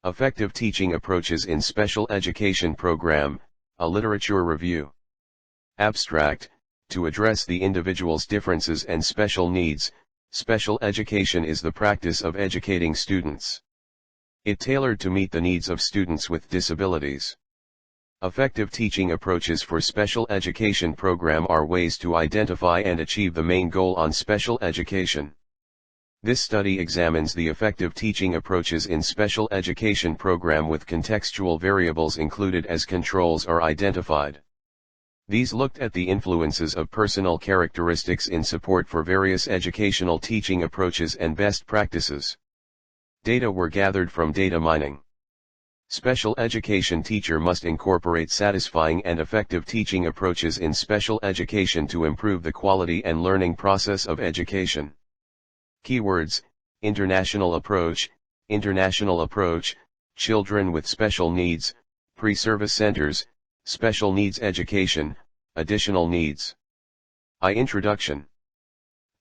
Effective Teaching Approaches in Special Education Program, a Literature Review. Abstract: to address the individual's differences and special needs, special education is the practice of educating students. It tailored to meet the needs of students with disabilities. Effective teaching approaches for special education program are ways to identify and achieve the main goal on special education. This study examines the effective teaching approaches in special education program with contextual variables included as controls are identified. These looked at the influences of personal characteristics in support for various educational teaching approaches and best practices. Data were gathered from data mining. Special education teacher must incorporate satisfying and effective teaching approaches in special education to improve the quality and learning process of education. Keywords: international approach, children with special needs, pre-service centers, special needs education, additional needs. Introduction.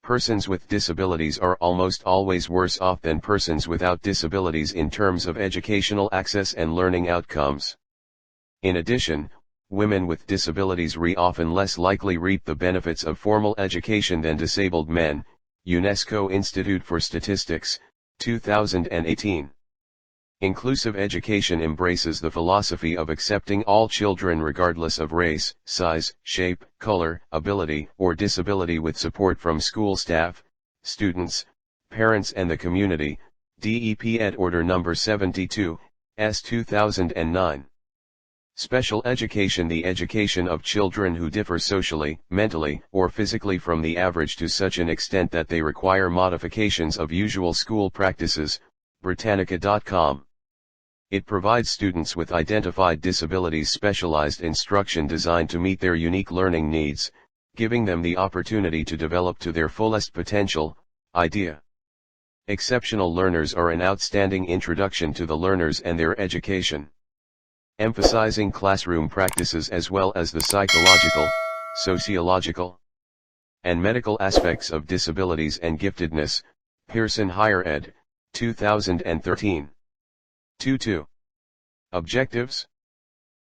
Persons with disabilities are almost always worse off than persons without disabilities in terms of educational access and learning outcomes. In addition, women with disabilities are often less likely reap the benefits of formal education than disabled men. UNESCO Institute for Statistics, 2018. Inclusive education embraces the philosophy of accepting all children regardless of race, size, shape, color, ability, or disability with support from school staff, students, parents and the community. DEP Ed Order No. 72, S. 2009. Special education: the education of children who differ socially, mentally, or physically from the average to such an extent that they require modifications of usual school practices. Britannica.com. It provides students with identified disabilities specialized instruction designed to meet their unique learning needs, giving them the opportunity to develop to their fullest potential. Idea. Exceptional learners are an outstanding introduction to the learners and their education. Emphasizing classroom practices as well as the psychological, sociological, and medical aspects of disabilities and giftedness. Pearson Higher Ed, 2013. 2.2. Objectives.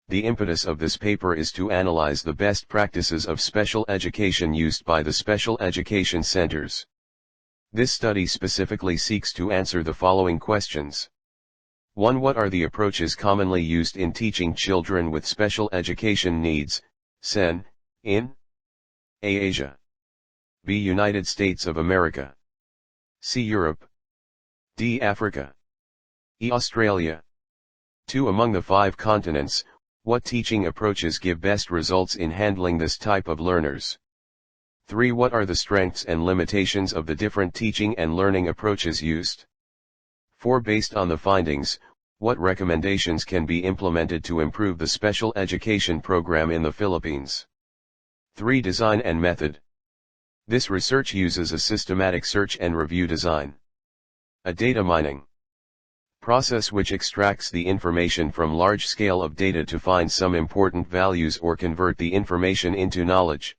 The impetus of this paper is to analyze the best practices of special education used by the special education centers. This study specifically seeks to answer the following questions. 1. What are the approaches commonly used in teaching children with special education needs, SEN, in A. Asia, B. United States of America, C. Europe, D. Africa, E. Australia. 2. Among the 5 continents, what teaching approaches give best results in handling this type of learners? 3. What are the strengths and limitations of the different teaching and learning approaches used? 4. Based on the findings, what recommendations can be implemented to improve the special education program in the Philippines? 3. Design and method. This research uses a systematic search and review design. A data mining process which extracts the information from large scale of data to find some important values or convert the information into knowledge.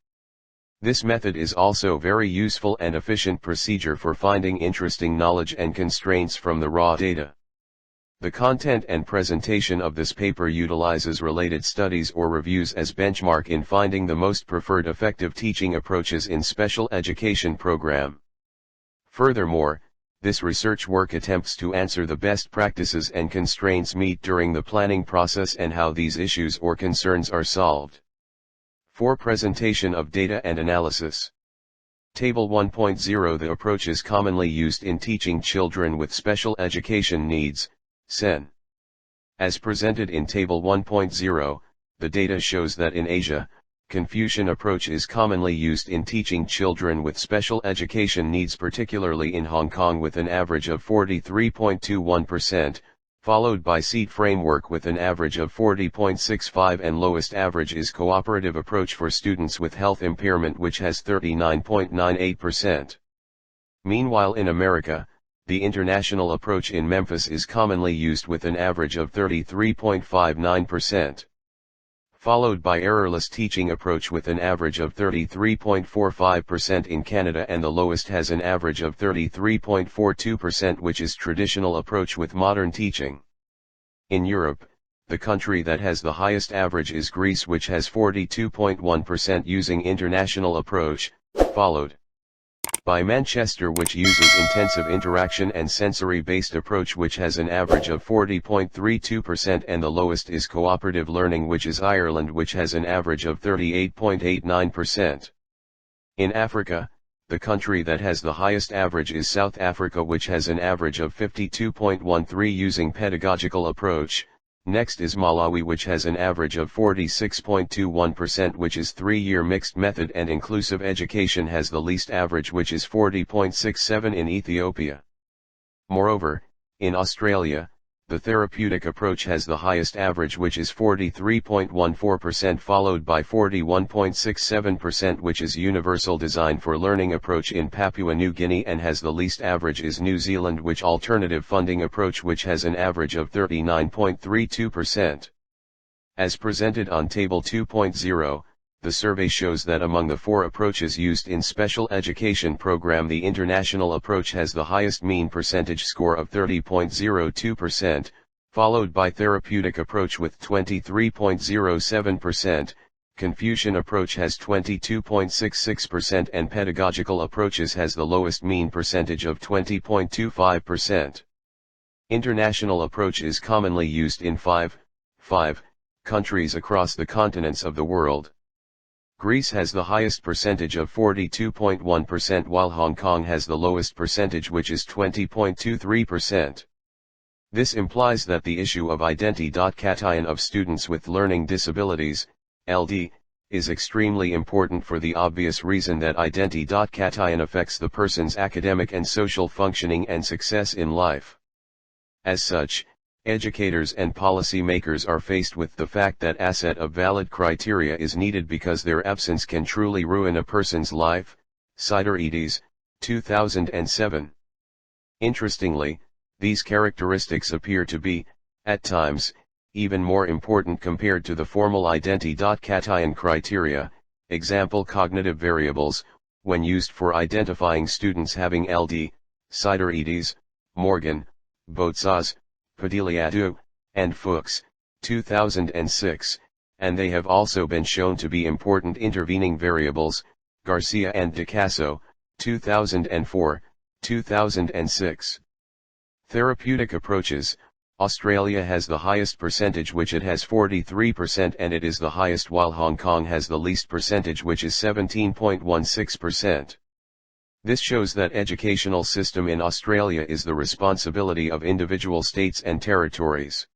This method is also very useful and efficient procedure for finding interesting knowledge and constraints from the raw data. The content and presentation of this paper utilizes related studies or reviews as benchmark in finding the most preferred effective teaching approaches in special education program. Furthermore, this research work attempts to answer the best practices and constraints meet during the planning process and how these issues or concerns are solved. 4. Presentation of data and analysis. Table 1.0. The approaches commonly used in teaching children with special education needs, SEN. As presented in Table 1.0, the data shows that in Asia, Confucian approach is commonly used in teaching children with special education needs, particularly in Hong Kong with an average of 43.21%. Followed by seat framework with an average of 40.65 and lowest average is cooperative approach for students with health impairment which has 39.98%. Meanwhile in America, the international approach in Memphis is commonly used with an average of 33.59%. Followed by errorless teaching approach with an average of 33.45% in Canada and the lowest has an average of 33.42% which is traditional approach with modern teaching. In Europe, the country that has the highest average is Greece, which has 42.1% using international approach, followed by Manchester, which uses intensive interaction and sensory-based approach, which has an average of 40.32%, and the lowest is cooperative learning, which is Ireland, which has an average of 38.89%. In Africa, the country that has the highest average is South Africa, which has an average of 52.13 using pedagogical approach. Next is Malawi, which has an average of 46.21%, which is 3-year mixed method, and inclusive education has the least average, which is 40.67 in Ethiopia. Moreover, in Australia, the therapeutic approach has the highest average, which is 43.14%, followed by 41.67%, which is universal design for learning approach in Papua New Guinea, and has the least average is New Zealand, which alternative funding approach, which has an average of 39.32%. As presented on Table 2.0, the survey shows that among the 4 approaches used in special education program, the international approach has the highest mean percentage score of 30.02%, followed by therapeutic approach with 23.07%, Confucian approach has 22.66%, and pedagogical approaches has the lowest mean percentage of 20.25%. International approach is commonly used in 5 countries across the continents of the world. Greece has the highest percentage of 42.1%, while Hong Kong has the lowest percentage, which is 20.23%. This implies that the issue of identity.cation of students with learning disabilities, LD, is extremely important for the obvious reason that identity.cation affects the person's academic and social functioning and success in life. As such, educators and policymakers are faced with the fact that a set of valid criteria is needed because their absence can truly ruin a person's life. IJERT, 2007. Interestingly, these characteristics appear to be, at times, even more important compared to the formal identity.cation criteria. Example: cognitive variables, when used for identifying students having LD, IJERT, Morgan, Botsas, Patalingjug, and Fuchs, 2006, and they have also been shown to be important intervening variables, Garcia and DeCasso, 2004, 2006. Therapeutic approaches. Australia has the highest percentage, which it has 43%, and it is the highest, while Hong Kong has the least percentage, which is 17.16%. This shows that educational system in Australia is the responsibility of individual states and territories.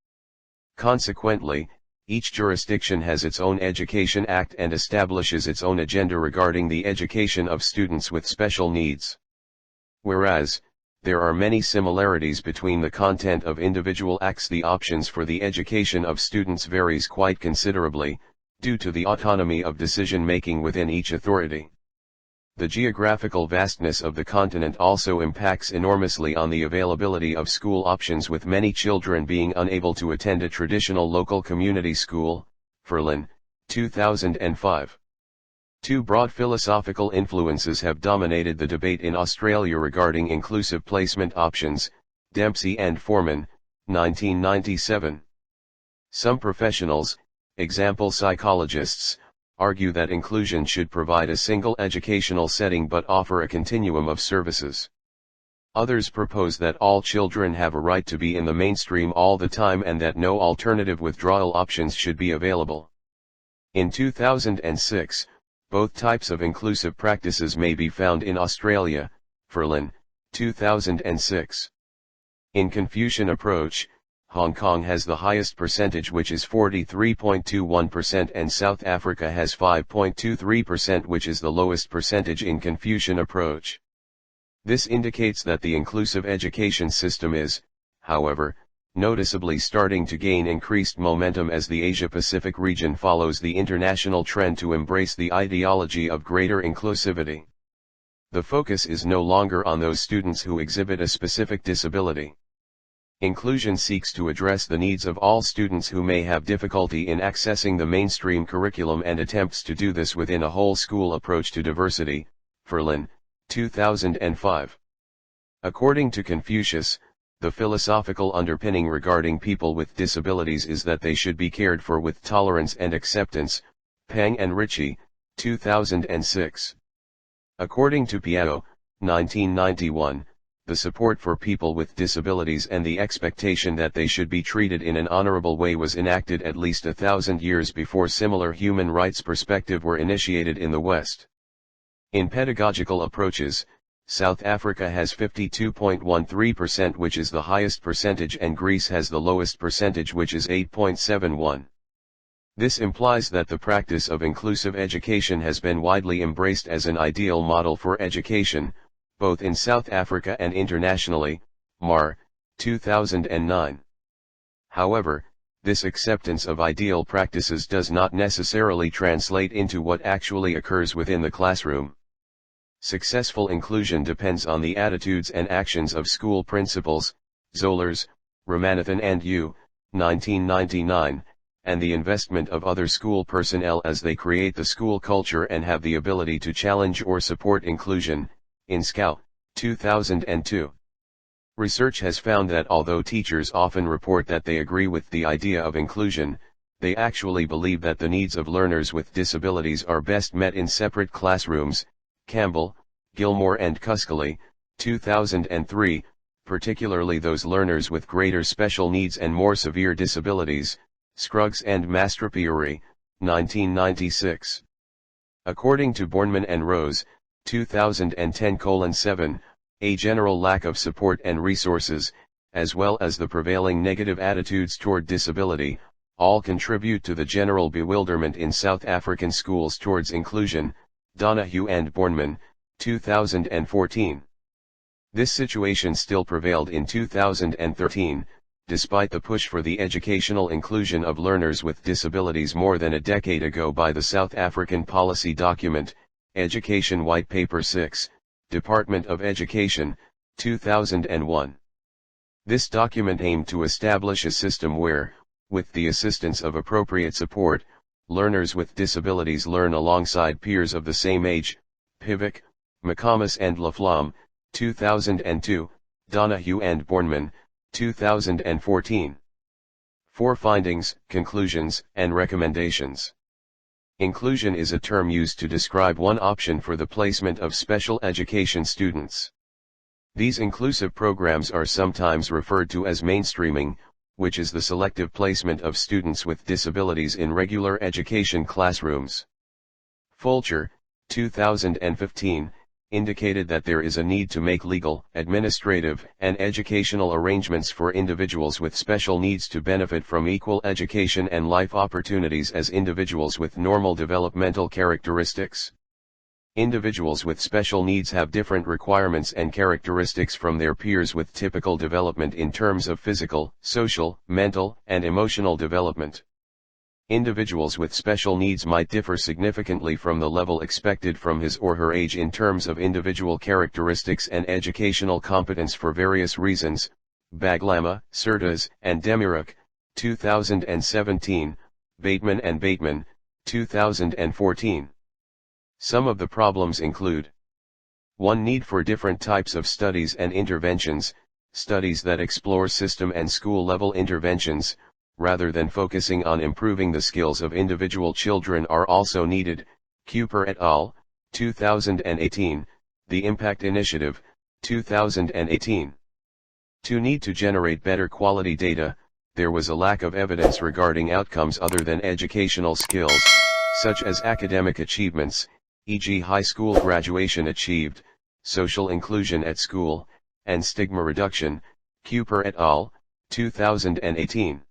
Consequently, each jurisdiction has its own Education Act and establishes its own agenda regarding the education of students with special needs. Whereas, there are many similarities between the content of individual acts, the options for the education of students varies quite considerably, due to the autonomy of decision-making within each authority. The geographical vastness of the continent also impacts enormously on the availability of school options, with many children being unable to attend a traditional local community school. Ferlin, 2005. Two broad philosophical influences have dominated the debate in Australia regarding inclusive placement options: Dempsey and Foreman, 1997. Some professionals, example psychologists, argue that inclusion should provide a single educational setting but offer a continuum of services. Others propose that all children have a right to be in the mainstream all the time and that no alternative withdrawal options should be available. In 2006, both types of inclusive practices may be found in Australia. Ferlin, 2006. In Confucian approach, Hong Kong has the highest percentage, which is 43.21%, and South Africa has 5.23%, which is the lowest percentage in Confucian approach. This indicates that the inclusive education system is, however, noticeably starting to gain increased momentum as the Asia-Pacific region follows the international trend to embrace the ideology of greater inclusivity. The focus is no longer on those students who exhibit a specific disability. Inclusion seeks to address the needs of all students who may have difficulty in accessing the mainstream curriculum and attempts to do this within a whole school approach to diversity. Ferlin, 2005. According to Confucius, The philosophical underpinning regarding people with disabilities is that they should be cared for with tolerance and acceptance. Pang and Ritchie, 2006. According to Piao, 1991, the support for people with disabilities and the expectation that they should be treated in an honorable way was enacted at least 1,000 years before similar human rights perspective were initiated in the West. In pedagogical approaches, South Africa has 52.13%, which is the highest percentage, and Greece has the lowest percentage, which is 8.71. This implies that the practice of inclusive education has been widely embraced as an ideal model for education, both in South Africa and internationally. Mar, 2009. However, this acceptance of ideal practices does not necessarily translate into what actually occurs within the classroom. Successful inclusion depends on the attitudes and actions of school principals, Zollers, Ramanathan and U, 1999, and the investment of other school personnel as they create the school culture and have the ability to challenge or support inclusion. In Scow, 2002. Research has found that although teachers often report that they agree with the idea of inclusion, they actually believe that the needs of learners with disabilities are best met in separate classrooms. Campbell, Gilmore and Cuskley, 2003, particularly those learners with greater special needs and more severe disabilities. Scruggs and Mastropiuri, 1996. According to Bornman and Rose, 2010:7, a general lack of support and resources, as well as the prevailing negative attitudes toward disability, all contribute to the general bewilderment in South African schools towards inclusion. Donahue and Bornman, 2014. This situation still prevailed in 2013, despite the push for the educational inclusion of learners with disabilities more than a decade ago by the South African policy document, Education White Paper 6, Department of Education, 2001. This document aimed to establish a system where, with the assistance of appropriate support, learners with disabilities learn alongside peers of the same age. Pivick, McComas and Laflamme, 2002, Donahue and Bornman, 2014. 4 findings, conclusions, and recommendations. Inclusion is a term used to describe one option for the placement of special education students. These inclusive programs are sometimes referred to as mainstreaming, which is the selective placement of students with disabilities in regular education classrooms. Fulcher, 2015, indicated that there is a need to make legal, administrative, and educational arrangements for individuals with special needs to benefit from equal education and life opportunities as individuals with normal developmental characteristics. Individuals with special needs have different requirements and characteristics from their peers with typical development in terms of physical, social, mental, and emotional development. Individuals with special needs might differ significantly from the level expected from his or her age in terms of individual characteristics and educational competence for various reasons. Baglama, Certas, and Demiruk, 2017, Bateman and Bateman, 2014. Some of the problems include: 1. Need for different types of studies and interventions, studies that explore system and school-level interventions, rather than focusing on improving the skills of individual children are also needed. Cooper et al., 2018, The Impact Initiative, 2018. 2. Need to generate better quality data. There was a lack of evidence regarding outcomes other than educational skills, such as academic achievements, e.g. high school graduation achieved, social inclusion at school, and stigma reduction. Cooper et al., 2018.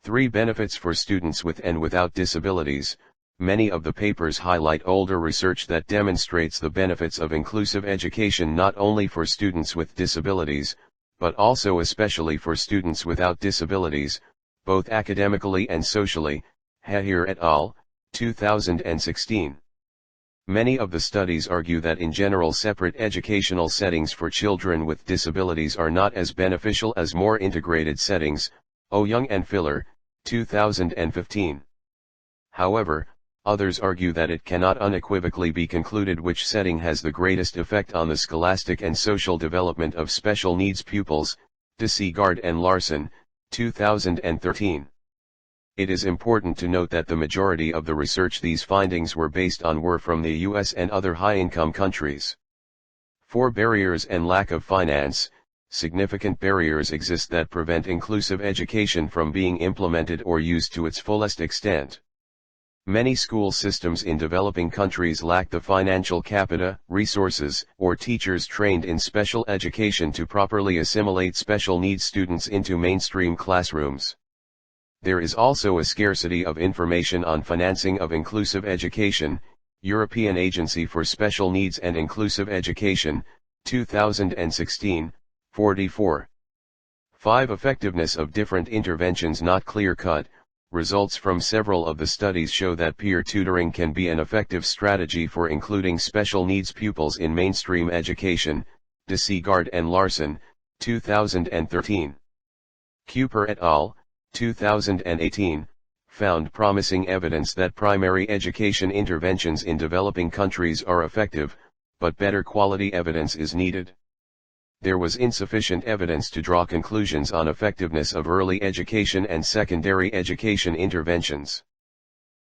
3. Benefits for students with and without disabilities. Many of the papers highlight older research that demonstrates the benefits of inclusive education not only for students with disabilities, but also especially for students without disabilities, both academically and socially. Hahir et al., 2016. Many of the studies argue that in general separate educational settings for children with disabilities are not as beneficial as more integrated settings. Young and Filler, 2015. However, others argue that it cannot unequivocally be concluded which setting has the greatest effect on the scholastic and social development of special needs pupils. Gesalago and Larson, 2013. It is important to note that the majority of the research these findings were based on were from the US and other high-income countries. 4. Barriers and lack of finance. Significant barriers exist that prevent inclusive education from being implemented or used to its fullest extent. Many school systems in developing countries lack the financial capacity, resources, or teachers trained in special education to properly assimilate special needs students into mainstream classrooms. There is also a scarcity of information on financing of inclusive education. European Agency for Special Needs and Inclusive Education, 2016, 44. 5. Effectiveness of different interventions not clear-cut. Results from several of the studies show that peer tutoring can be an effective strategy for including special needs pupils in mainstream education. Gesalago and Larson, 2013. Cooper et al., 2018, found promising evidence that primary education interventions in developing countries are effective, but better quality evidence is needed. There was insufficient evidence to draw conclusions on effectiveness of early education and secondary education interventions.